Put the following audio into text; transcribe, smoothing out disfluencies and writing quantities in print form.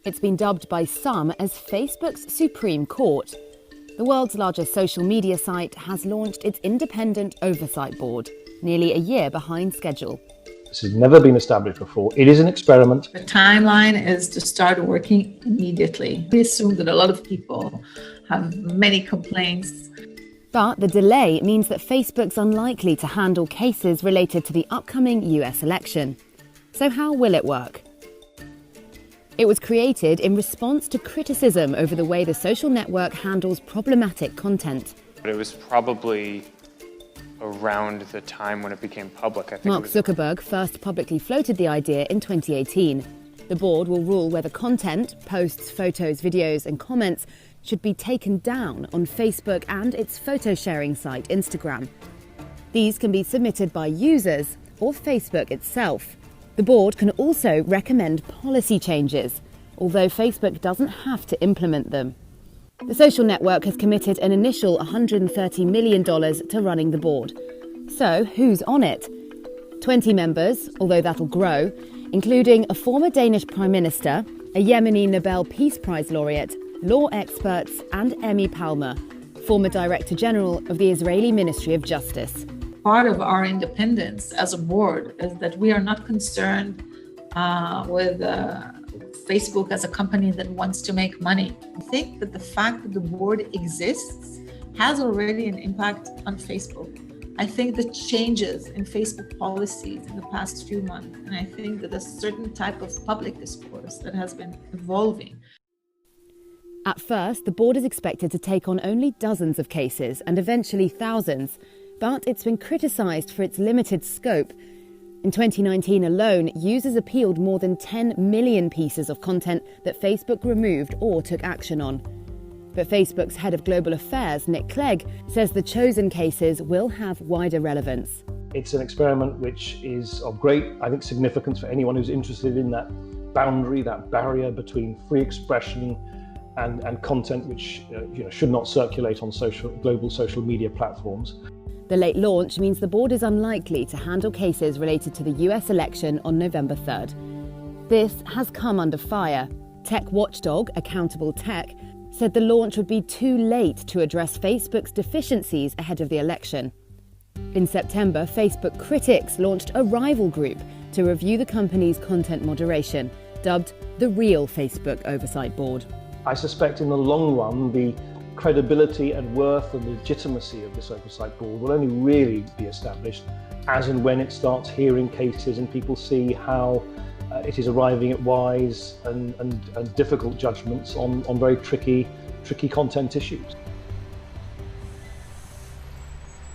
It's been dubbed by some as Facebook's Supreme Court. The world's largest social media site has launched its independent Oversight Board, nearly a year behind schedule. This has never been established before. It is an experiment. The timeline is to start working immediately. We assume that a lot of people have many complaints. But the delay means that Facebook's unlikely to handle cases related to the upcoming US election. So how will it work? It was created in response to criticism over the way the social network handles problematic content. It was probably around the time when it became public. I think Mark Zuckerberg first publicly floated the idea in 2018. The board will rule whether content, posts, photos, videos and comments should be taken down on Facebook and its photo-sharing site, Instagram. These can be submitted by users or Facebook itself. The board can also recommend policy changes, although Facebook doesn't have to implement them. The social network has committed an initial $130 million to running the board. So, who's on it? 20 members, although that'll grow, including a former Danish Prime Minister, a Yemeni Nobel Peace Prize laureate, law experts, and Emmy Palmer, former Director General of the Israeli Ministry of Justice. Part of our independence as a board is that we are not concerned with Facebook as a company that wants to make money. I think that the fact that the board exists has already an impact on Facebook. I think the changes in Facebook policies in the past few months, and I think that a certain type of public discourse that has been evolving. At first, the board is expected to take on only dozens of cases and eventually thousands, but it's been criticised for its limited scope. In 2019 alone, users appealed more than 10 million pieces of content that Facebook removed or took action on. But Facebook's head of global affairs, Nick Clegg, says the chosen cases will have wider relevance. It's an experiment which is of great, I think, significance for anyone who's interested in that boundary, that barrier between free expression and content which should not circulate on global social media platforms. The late launch means the board is unlikely to handle cases related to the US election on November 3rd. This has come under fire. Tech watchdog Accountable Tech said the launch would be too late to address Facebook's deficiencies ahead of the election. In September, Facebook critics launched a rival group to review the company's content moderation, dubbed the Real Facebook Oversight Board. I suspect in the long run, the credibility and worth and legitimacy of this Oversight Board will only really be established as and when it starts hearing cases and people see how it is arriving at wise and difficult judgments on very tricky content issues.